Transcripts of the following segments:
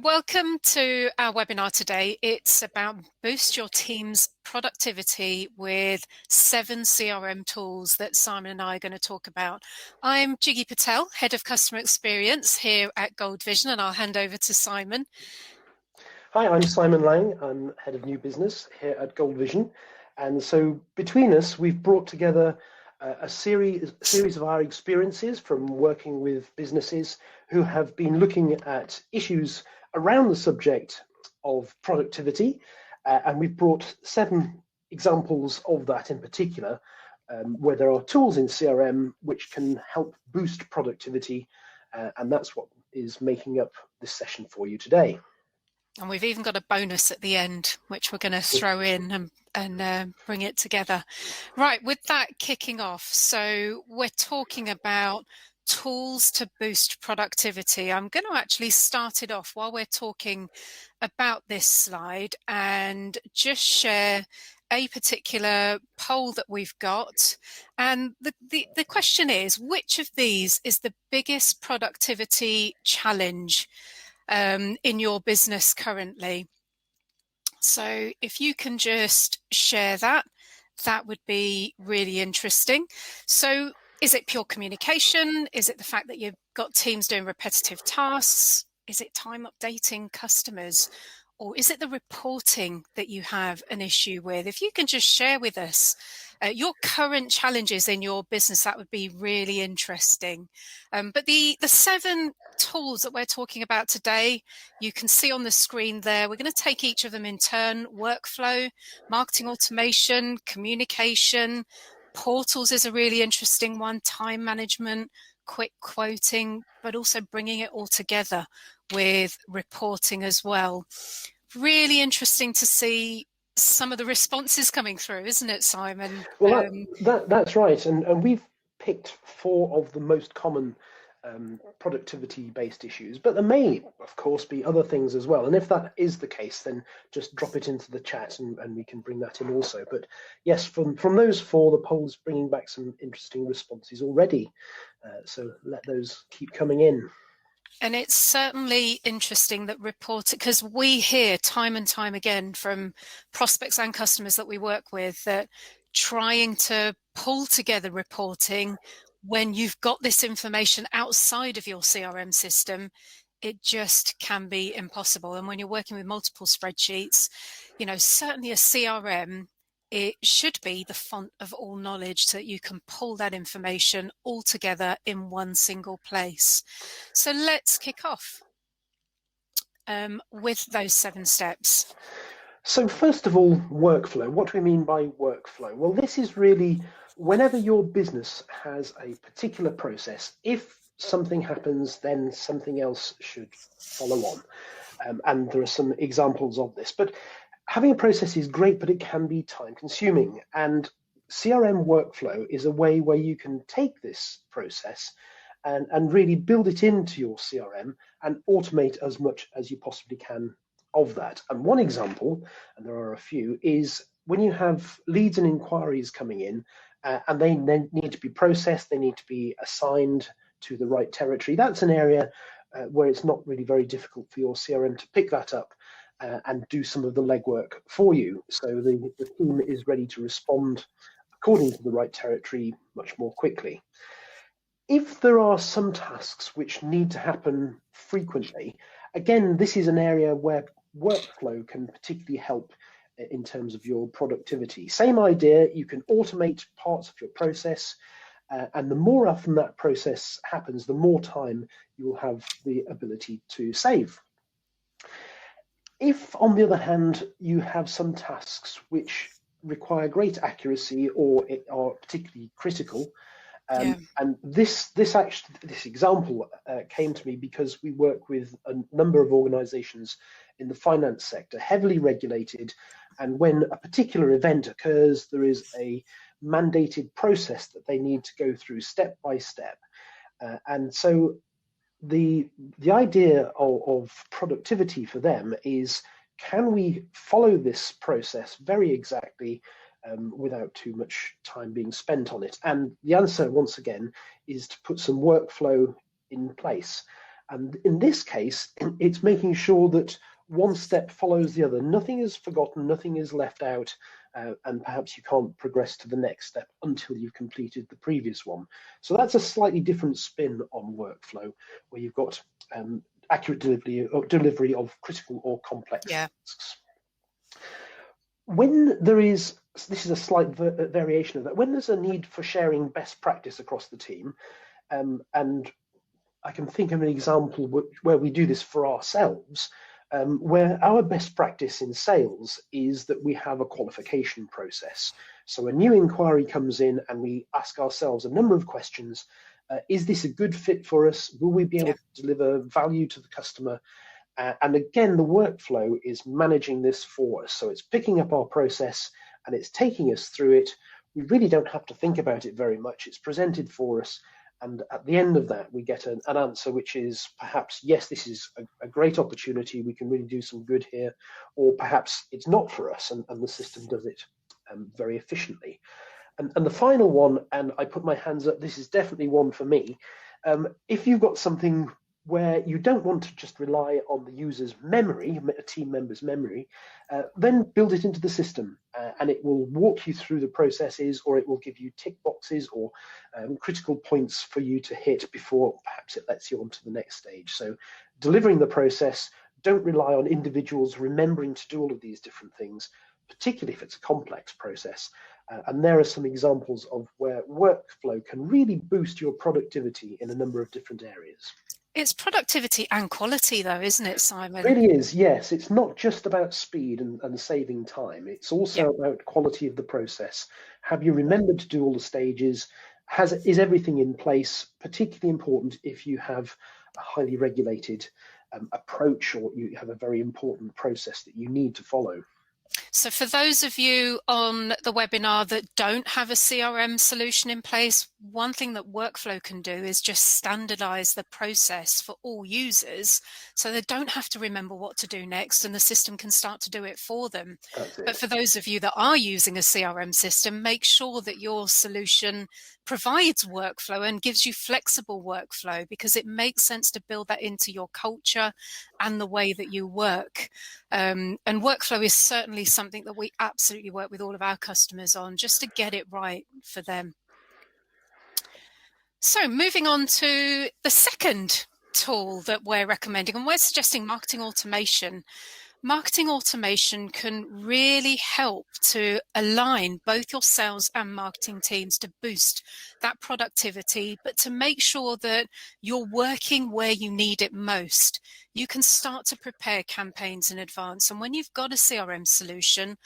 Welcome to our webinar today. It's about boost your team's productivity with 7 CRM tools that Simon and I are going to talk about. I'm Jiggy Patel, Head of Customer Experience here at Gold Vision, and I'll hand over to Simon. Hi, I'm Simon Lang. I'm Head of New Business here at Gold Vision. And so between us, we've brought together a series of our experiences from working with businesses who have been looking at issues around the subject of productivity. And we've brought 7 examples of that in particular, where there are tools in CRM which can help boost productivity. And that's what is making up this session for you today. And we've even got a bonus at the end, which we're going to throw in and bring it together. Right, with that kicking off, so we're talking about tools to boost productivity. I'm going to actually start it off while we're talking about this slide and just share a particular poll that we've got. And the question is, which of these is the biggest productivity challenge in your business currently? So if you can just share that, that would be really interesting. So is it pure communication? Is it the fact that you've got teams doing repetitive tasks? Is it time updating customers? Or is it the reporting that you have an issue with? If you can just share with us your current challenges in your business, that would be really interesting. But the 7 tools that we're talking about today, you can see on the screen there. We're going to take each of them in turn: workflow, marketing automation, communication, portals is a really interesting one, time management, quick quoting, but also bringing it all together with reporting as well. Really interesting to see some of the responses coming through, isn't it, Simon? Well, that's right. And we've picked 4 of the most common productivity-based issues, but there may, of course, be other things as well. And if that is the case, then just drop it into the chat and we can bring that in also. But yes, from those 4, the poll's bringing back some interesting responses already. So let those keep coming in. And it's certainly interesting that because we hear time and time again from prospects and customers that we work with that trying to pull together reporting when you've got this information outside of your CRM system, it just can be impossible. And when you're working with multiple spreadsheets, certainly a CRM, it should be the font of all knowledge so that you can pull that information all together in one single place. So let's kick off with those 7 steps. So first of all, workflow. What do we mean by workflow? Well, this is really whenever your business has a particular process, if something happens, then something else should follow on. And there are some examples of this. But having a process is great, but it can be time consuming. And CRM workflow is a way where you can take this process and really build it into your CRM and automate as much as you possibly can of that. And one example, and there are a few, is when you have leads and inquiries coming in and they then need to be processed, they need to be assigned to the right territory. That's an area where it's not really very difficult for your CRM to pick that up and do some of the legwork for you. So the team is ready to respond according to the right territory much more quickly. If there are some tasks which need to happen frequently, again, this is an area where workflow can particularly help in terms of your productivity. Same idea, you can automate parts of your process, and the more often that process happens, the more time you will have the ability to save. If, on the other hand, you have some tasks which require great accuracy or are particularly critical, and this example came to me because we work with a number of organizations in the finance sector, heavily regulated, and when a particular event occurs, there is a mandated process that they need to go through step by step. And so the idea of productivity for them is, can we follow this process very exactly without too much time being spent on it? And the answer, once again, is to put some workflow in place. And in this case, it's making sure that one step follows the other. Nothing is forgotten, nothing is left out, and perhaps you can't progress to the next step until you've completed the previous one. So that's a slightly different spin on workflow, where you've got accurate delivery of critical or complex tasks. When there is, this is a slight variation of that, when there's a need for sharing best practice across the team, and I can think of an example where we do this for ourselves, where our best practice in sales is that we have a qualification process. So a new inquiry comes in and we ask ourselves a number of questions. Is this a good fit for us? Will we be able to deliver value to the customer? And again, the workflow is managing this for us. So it's picking up our process and it's taking us through it. We really don't have to think about it very much. It's presented for us. And at the end of that, we get an answer which is perhaps, yes, this is a great opportunity. We can really do some good here. Or perhaps it's not for us and the system does it very efficiently. And the final one, and I put my hands up, this is definitely one for me. If you've got something where you don't want to just rely on the user's memory, a team member's memory, then build it into the system and it will walk you through the processes, or it will give you tick boxes or critical points for you to hit before perhaps it lets you on to the next stage. So delivering the process, don't rely on individuals remembering to do all of these different things, particularly if it's a complex process. And there are some examples of where workflow can really boost your productivity in a number of different areas. It's productivity and quality, though, isn't it, Simon? It really is, yes. It's not just about speed and saving time. It's also about quality of the process. Have you remembered to do all the stages? Is everything in place? Particularly important if you have a highly regulated approach, or you have a very important process that you need to follow. So for those of you on the webinar that don't have a CRM solution in place, one thing that Workflow can do is just standardize the process for all users so they don't have to remember what to do next and the system can start to do it for them. But for those of you that are using a CRM system, make sure that your solution provides workflow and gives you flexible workflow, because it makes sense to build that into your culture and the way that you work. And workflow is certainly something that we absolutely work with all of our customers on, just to get it right for them. So moving on to the second tool that we're recommending, and we're suggesting marketing automation. Marketing automation can really help to align both your sales and marketing teams to boost that productivity, but to make sure that you're working where you need it most. You can start to prepare campaigns in advance, and when you've got a CRM solution,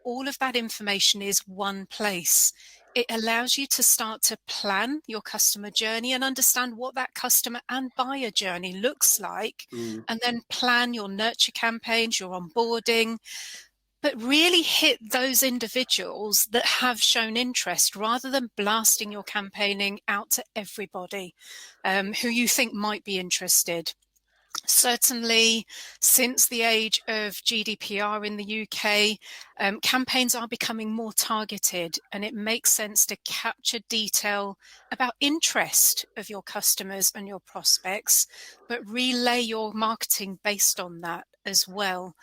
all of that information is one place. It allows you to start to plan your customer journey and understand what that customer and buyer journey looks like, and then plan your nurture campaigns, your onboarding, but really hit those individuals that have shown interest rather than blasting your campaigning out to everybody who you think might be interested. Certainly, since the age of GDPR in the UK, campaigns are becoming more targeted, and it makes sense to capture detail about interest of your customers and your prospects, but relay your marketing based on that as well.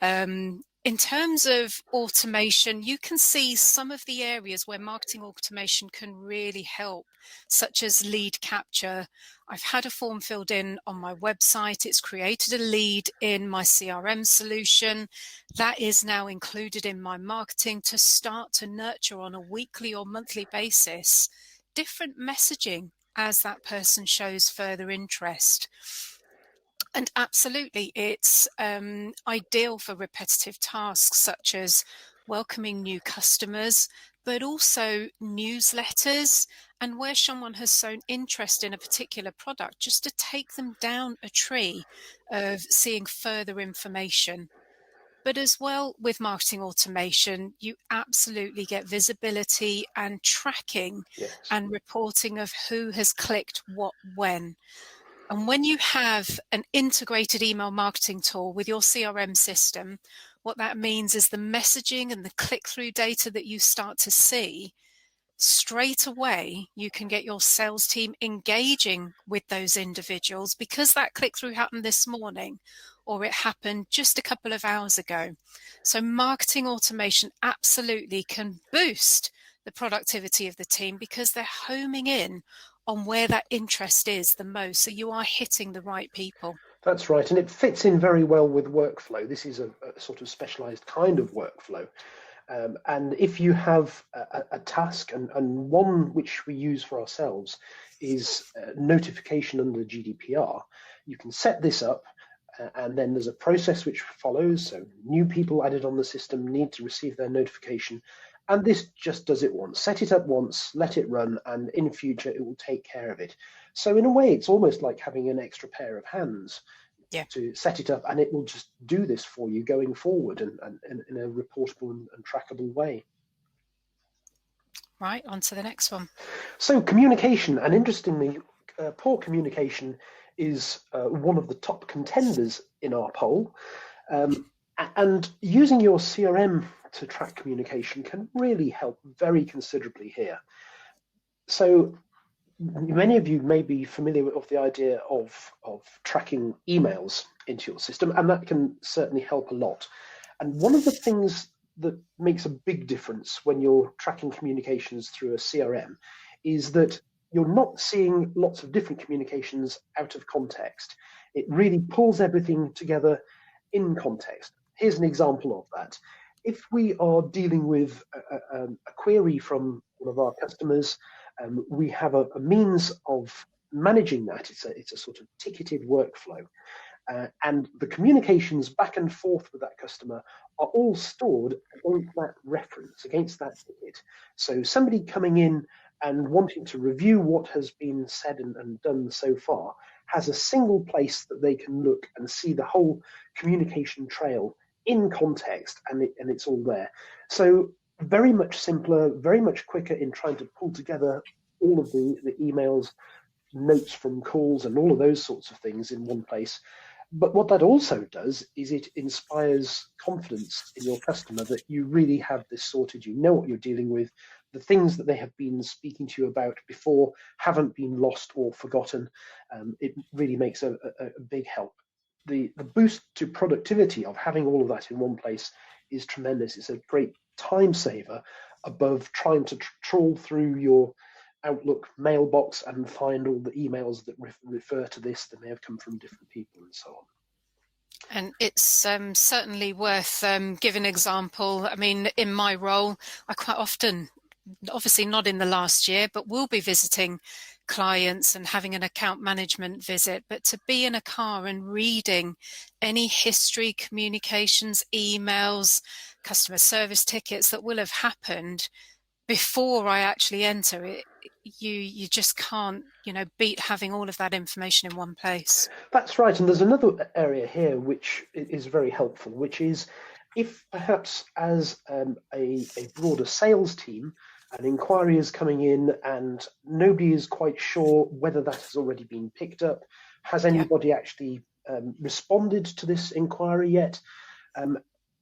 In terms of automation, you can see some of the areas where marketing automation can really help, such as lead capture. I've had a form filled in on my website. It's created a lead in my CRM solution. That is now included in my marketing to start to nurture on a weekly or monthly basis different messaging as that person shows further interest. And absolutely, it's ideal for repetitive tasks such as welcoming new customers, but also newsletters, and where someone has shown interest in a particular product, just to take them down a tree of seeing further information. But as well, with marketing automation, you absolutely get visibility and tracking and reporting of who has clicked what when. And when you have an integrated email marketing tool with your CRM system, what that means is the messaging and the click-through data that you start to see straight away you can get your sales team engaging with those individuals because that click-through happened this morning or it happened just a couple of hours ago. So marketing automation absolutely can boost the productivity of the team because they're homing in on where that interest is the most. So you are hitting the right people. That's right, and it fits in very well with workflow. This is a sort of specialized kind of workflow. And if you have a task, and one which we use for ourselves is notification under GDPR, you can set this up, and then there's a process which follows. So new people added on the system need to receive their notification, and this just does it once. Set it up once, let it run, and in future it will take care of it. So in a way, it's almost like having an extra pair of hands. Yeah. To set it up, and it will just do this for you going forward and in a reportable and trackable way. Right, on to the next one. So communication, and interestingly, poor communication is one of the top contenders in our poll. And using your CRM to track communication can really help very considerably here. So many of you may be familiar with the idea of tracking emails into your system, and that can certainly help a lot. And one of the things that makes a big difference when you're tracking communications through a CRM is that you're not seeing lots of different communications out of context. It really pulls everything together in context. Here's an example of that. If we are dealing with a query from one of our customers, we have a means of managing that. It's a sort of ticketed workflow. And the communications back and forth with that customer are all stored against that reference, against that ticket. So somebody coming in and wanting to review what has been said and done so far has a single place that they can look and see the whole communication trail in context, and it's all there. So very much simpler, very much quicker in trying to pull together all of the emails, notes from calls, and all of those sorts of things in one place. But what that also does is it inspires confidence in your customer that you really have this sorted, you know what you're dealing with, the things that they have been speaking to you about before haven't been lost or forgotten. It really makes a big help. The boost to productivity of having all of that in one place is tremendous. It's a great time saver above trying to trawl through your Outlook mailbox and find all the emails that refer to this that may have come from different people and so on. And it's certainly worth giving an example. I mean, in my role, I quite often, obviously not in the last year, but will be visiting clients and having an account management visit. But to be in a car and reading any history, communications, emails, customer service tickets that will have happened before I actually enter it, you just can't, beat having all of that information in one place. That's right. And there's another area here which is very helpful, which is if perhaps as a broader sales team, an inquiry is coming in and nobody is quite sure whether that has already been picked up. Has anybody actually responded to this inquiry yet?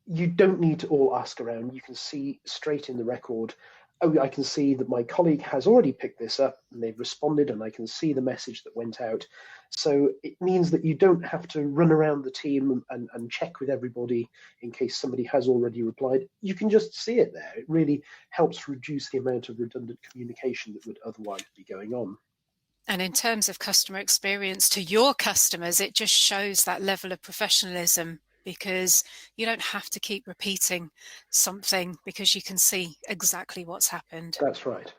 You don't need to all ask around. You can see straight in the record, oh, I can see that my colleague has already picked this up and they've responded, and I can see the message that went out. So it means that you don't have to run around the team and check with everybody in case somebody has already replied. You can just see it there. It really helps reduce the amount of redundant communication that would otherwise be going on. And in terms of customer experience to your customers, it just shows that level of professionalism, because you don't have to keep repeating something because you can see exactly what's happened. That's right.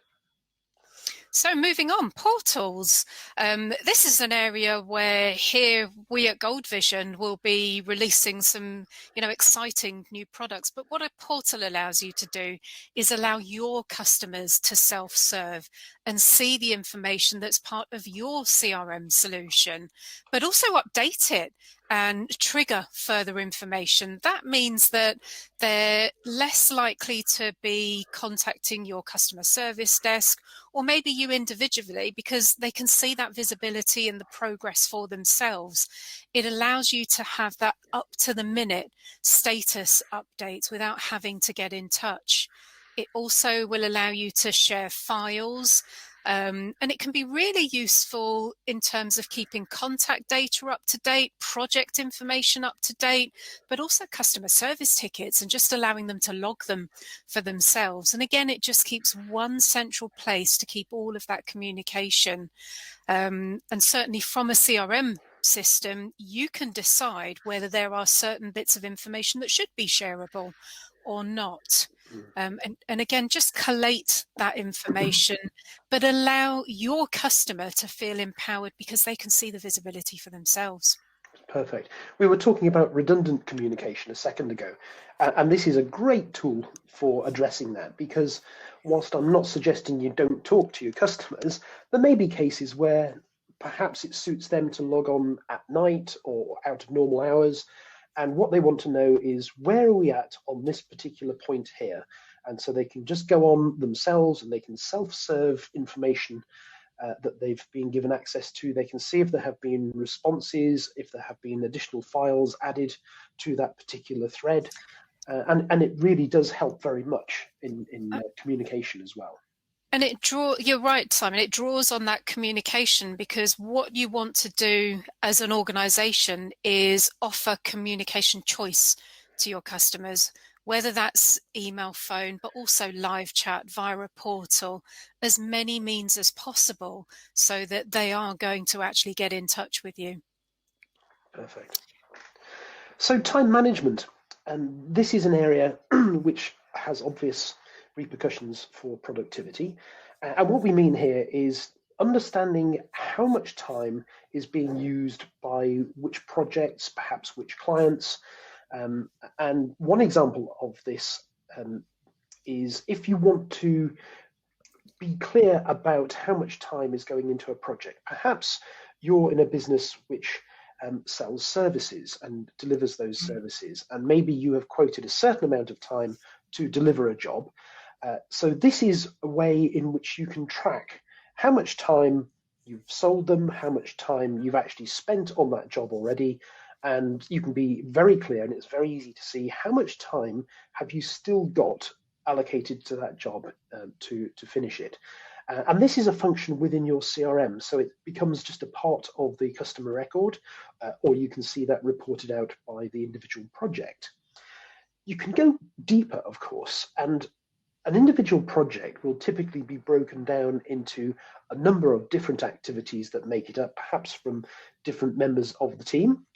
So moving on, portals. This is an area where here we at Gold Vision will be releasing some, exciting new products. But what a portal allows you to do is allow your customers to self-serve and see the information that's part of your CRM solution, but also update it and trigger further information. That means that they're less likely to be contacting your customer service desk or maybe you individually, because they can see that visibility and the progress for themselves. It allows you to have that up to the minute status updates without having to get in touch. It also will allow you to share files, and it can be really useful in terms of keeping contact data up to date, project information up to date, but also customer service tickets and just allowing them to log them for themselves. And again, it just keeps one central place to keep all of that communication. And certainly from a CRM system, you can decide whether there are certain bits of information that should be shareable or not. And again, just collate that information, but allow your customer to feel empowered because they can see the visibility for themselves. Perfect. We were talking about redundant communication a second ago, and this is a great tool for addressing that, because whilst I'm not suggesting you don't talk to your customers, there may be cases where perhaps it suits them to log on at night or out of normal hours, and what they want to know is, where are we at on this particular point here? And so they can just go on themselves and they can self-serve information that they've been given access to. They can see if there have been responses, if there have been additional files added to that particular thread. And it really does help very much in communication as well. And you're right, Simon, it draws on that communication, because what you want to do as an organization is offer communication choice to your customers, whether that's email, phone, but also live chat via a portal, as many means as possible so that they are going to actually get in touch with you. Perfect. So time management, and this is an area which has obvious repercussions for productivity. And what we mean here is understanding how much time is being used by which projects, perhaps which clients. And one example of this is if you want to be clear about how much time is going into a project. Perhaps you're in a business which sells services and delivers those services, and maybe you have quoted a certain amount of time to deliver a job. So this is a way in which you can track how much time you've sold them, how much time you've actually spent on that job already, and you can be very clear, and it's very easy to see how much time have you still got allocated to that job to finish it. And this is a function within your CRM, so it becomes just a part of the customer record, or you can see that reported out by the individual project. You can go deeper, of course, and an individual project will typically be broken down into a number of different activities that make it up, perhaps from different members of the team,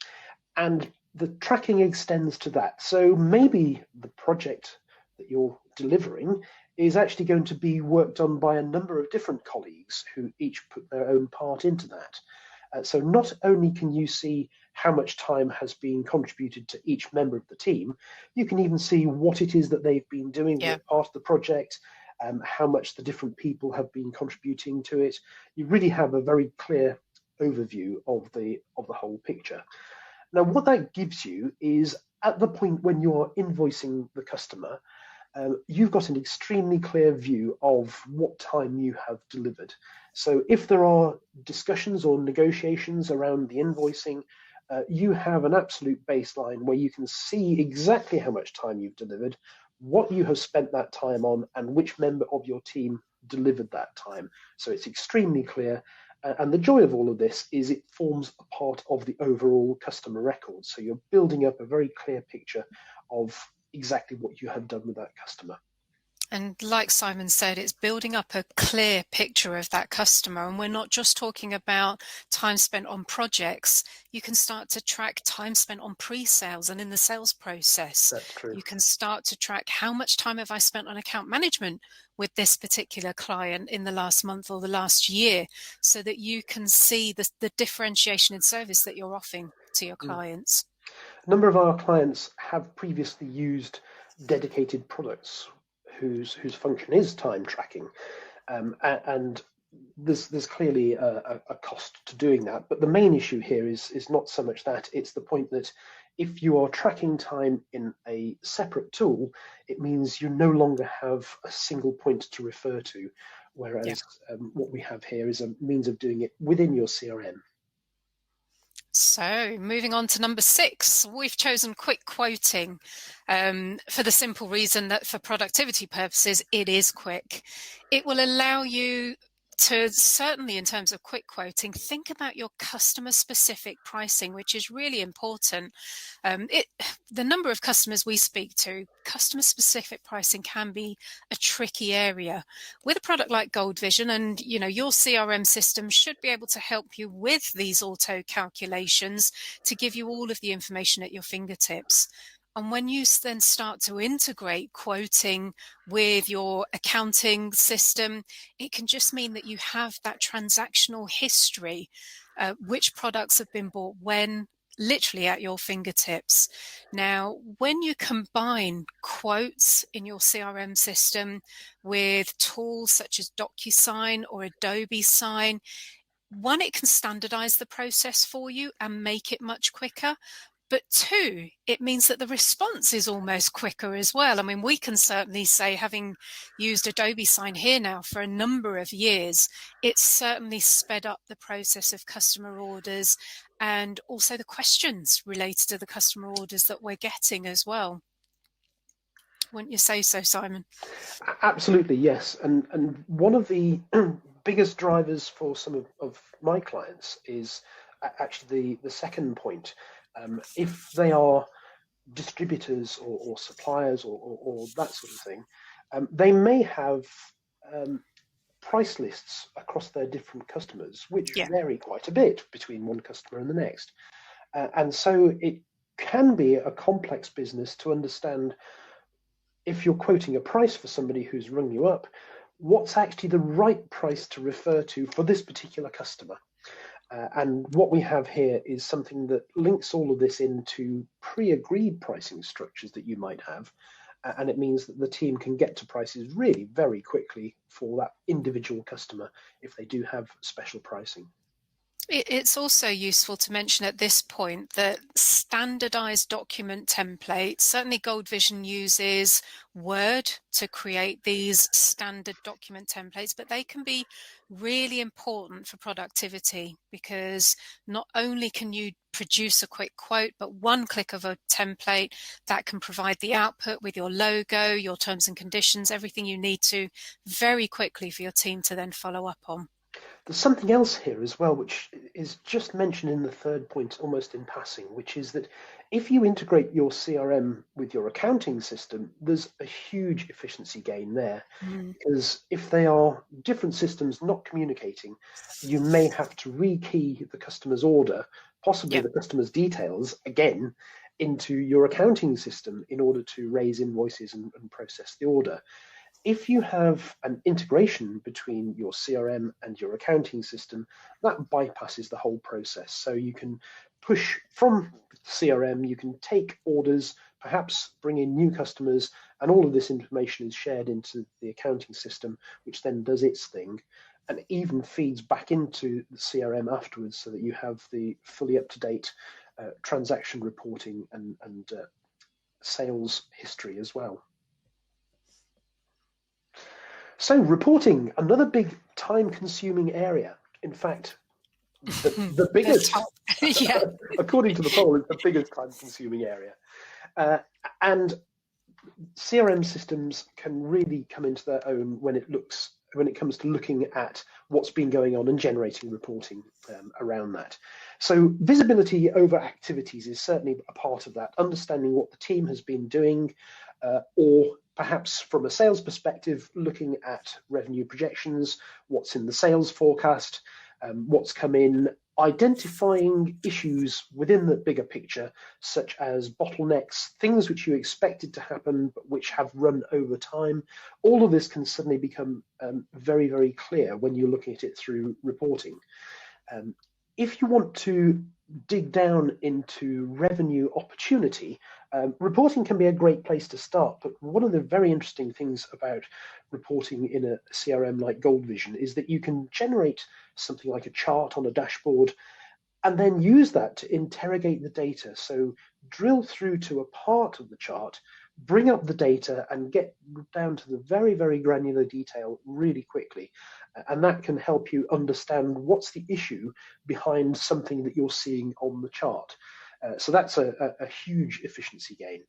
and the tracking extends to that. So maybe the project that you're delivering is actually going to be worked on by a number of different colleagues who each put their own part into that. So not only can you see how much time has been contributed to each member of the team, you can even see what it is that they've been doing, what part of the project, how much the different people have been contributing to it. You really have a very clear overview of the whole picture. Now, what that gives you is, at the point when you're invoicing the customer, you've got an extremely clear view of what time you have delivered. So if there are discussions or negotiations around the invoicing, you have an absolute baseline where you can see exactly how much time you've delivered, what you have spent that time on, and which member of your team delivered that time. So it's extremely clear. And the joy of all of this is it forms a part of the overall customer record. So you're building up a very clear picture of exactly what you have done with that customer. And like Simon said, it's building up a clear picture of that customer. And we're not just talking about time spent on projects. You can start to track time spent on pre-sales and in the sales process. That's true. You can start to track how much time have I spent on account management with this particular client in the last month or the last year, so that you can see the differentiation in service that you're offering to your clients. A number of our clients have previously used dedicated products whose function is time tracking, and there's clearly a cost to doing that. But the main issue here is not so much that, it's the point that if you are tracking time in a separate tool, it means you no longer have a single point to refer to, whereas what we have here is a means of doing it within your CRM. So moving on to number 6, we've chosen quick quoting for the simple reason that for productivity purposes, it is quick. It will allow you to, certainly in terms of quick quoting, think about your customer specific pricing, which is really important. The number of customers we speak to, customer specific pricing can be a tricky area. With a product like Gold Vision, and your CRM system should be able to help you with these auto calculations to give you all of the information at your fingertips. And when you then start to integrate quoting with your accounting system, it can just mean that you have that transactional history, which products have been bought when, literally at your fingertips. Now, when you combine quotes in your CRM system with tools such as DocuSign or Adobe Sign, one, it can standardize the process for you and make it much quicker. But 2, it means that the response is almost quicker as well. I mean, we can certainly say, having used Adobe Sign here now for a number of years, it's certainly sped up the process of customer orders and also the questions related to the customer orders that we're getting as well. Wouldn't you say so, Simon? Absolutely, yes. And one of the biggest drivers for some of my clients is actually the second point. If they are distributors or suppliers or that sort of thing, they may have price lists across their different customers, which Yeah. vary quite a bit between one customer and the next. And so it can be a complex business to understand, if you're quoting a price for somebody who's rung you up, what's actually the right price to refer to for this particular customer. And what we have here is something that links all of this into pre-agreed pricing structures that you might have. And it means that the team can get to prices really very quickly for that individual customer if they do have special pricing. It's also useful to mention at this point that standardized document templates, certainly Gold Vision uses Word to create these standard document templates, but they can be really important for productivity, because not only can you produce a quick quote, but one click of a template that can provide the output with your logo, your terms and conditions, everything you need to very quickly for your team to then follow up on. There's something else here as well, which is just mentioned in the third point almost in passing, which is that if you integrate your CRM with your accounting system, there's a huge efficiency gain there. Mm. Because if they are different systems not communicating, you may have to rekey the customer's order, possibly Yeah. the customer's details again, into your accounting system in order to raise invoices and process the order. If you have an integration between your CRM and your accounting system, that bypasses the whole process. So you can push from CRM, you can take orders, perhaps bring in new customers, and all of this information is shared into the accounting system, which then does its thing and even feeds back into the CRM afterwards, so that you have the fully up-to-date transaction reporting and sales history as well. So reporting, another big time-consuming area. In fact, the biggest, Yeah. according to the poll, is the biggest time-consuming area. And CRM systems can really come into their own when it comes to looking at what's been going on and generating reporting around that. So visibility over activities is certainly a part of that, understanding what the team has been doing, or perhaps from a sales perspective, looking at revenue projections, what's in the sales forecast, what's come in, identifying issues within the bigger picture, such as bottlenecks, things which you expected to happen but which have run over time. All of this can suddenly become very, very clear when you're looking at it through reporting. If you want to dig down into revenue opportunity, reporting can be a great place to start. But one of the very interesting things about reporting in a CRM like Gold Vision is that you can generate something like a chart on a dashboard and then use that to interrogate the data. So drill through to a part of the chart, bring up the data and get down to the very, very granular detail really quickly. And that can help you understand what's the issue behind something that you're seeing on the chart. So that's a huge efficiency gain.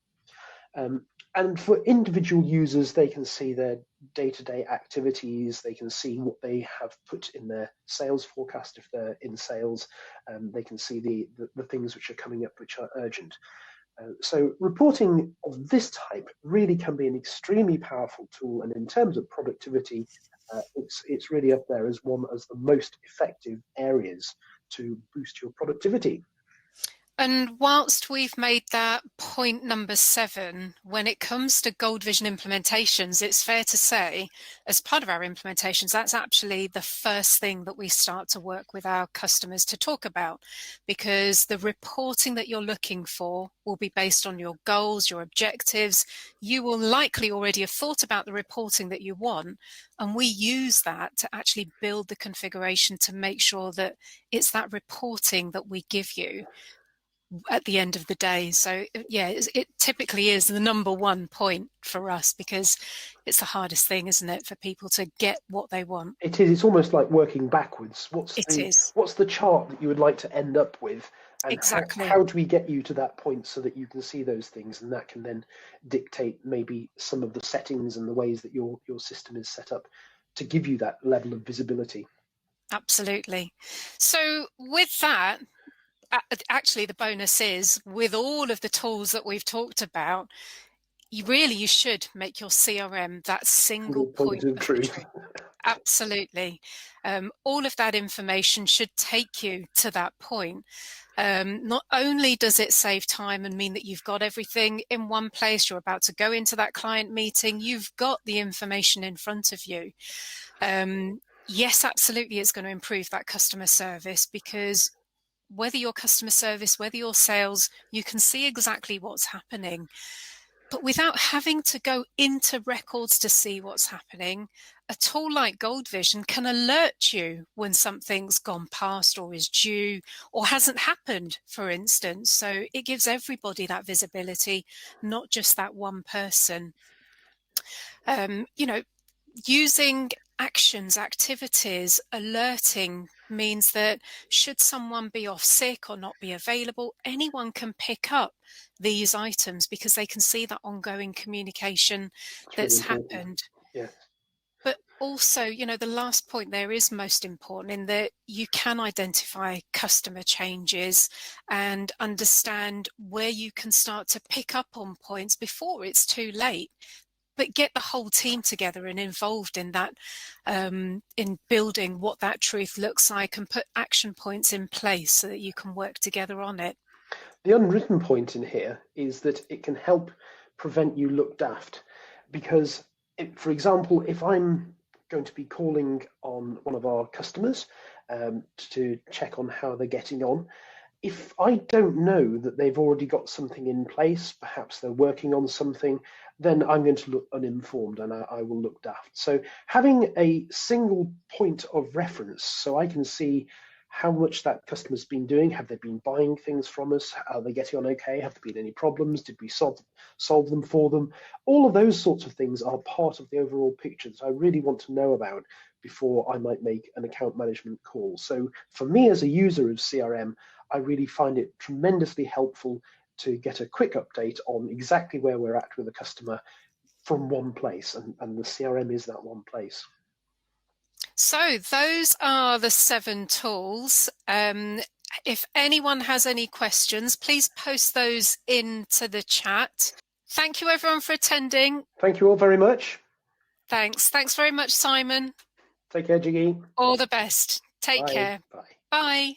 And for individual users, they can see their day-to-day activities. They can see what they have put in their sales forecast if they're in sales. They can see the things which are coming up which are urgent. So reporting of this type really can be an extremely powerful tool, and in terms of productivity, it's really up there as one as the most effective areas to boost your productivity. And whilst we've made that point number 7, when it comes to Gold Vision implementations, it's fair to say, as part of our implementations, that's actually the first thing that we start to work with our customers to talk about, because the reporting that you're looking for will be based on your goals, your objectives. You will likely already have thought about the reporting that you want, and we use that to actually build the configuration to make sure that it's that reporting that we give you at the end of the day. So yeah, it typically is the number one point for us, because it's the hardest thing, isn't it, for people to get what they want. It is. It's almost like working backwards. It is. What's the chart that you would like to end up with, and Exactly. how do we get you to that point so that you can see those things, and that can then dictate maybe some of the settings and the ways that your system is set up to give you that level of visibility. Absolutely. So with that, actually the bonus is, with all of the tools that we've talked about, you should make your CRM that single point of truth. Absolutely. All of that information should take you to that point. Not only does it save time and mean that you've got everything in one place, you're about to go into that client meeting, you've got the information in front of you. Yes, absolutely, it's going to improve that customer service, because whether your customer service, whether your sales, you can see exactly what's happening. But without having to go into records to see what's happening, a tool like Gold Vision can alert you when something's gone past or is due or hasn't happened, for instance. So it gives everybody that visibility, not just that one person. Using actions, activities, alerting means that should someone be off sick or not be available, anyone can pick up these items because they can see that ongoing communication that's happened. Yeah. But also, the last point there is most important, in that you can identify customer changes and understand where you can start to pick up on points before it's too late. But get the whole team together and involved in that, in building what that truth looks like, and put action points in place so that you can work together on it. The unwritten point in here is that it can help prevent you look daft, because, for example, if I'm going to be calling on one of our customers to check on how they're getting on, if I don't know that they've already got something in place, perhaps they're working on something, then I'm going to look uninformed, and I will look daft. So having a single point of reference, so I can see how much that customer's been doing. Have they been buying things from us? Are they getting on okay? Have there been any problems? Did we solve them for them? All of those sorts of things are part of the overall picture that I really want to know about before I might make an account management call. So for me as a user of CRM, I really find it tremendously helpful to get a quick update on exactly where we're at with a customer from one place, and the CRM is that one place. So those are the 7 tools. If anyone has any questions, please post those into the chat. Thank you everyone for attending. Thank you all very much. Thanks very much, Simon. Take care, Jiggy. All the best. Take Bye. care. Bye. Bye.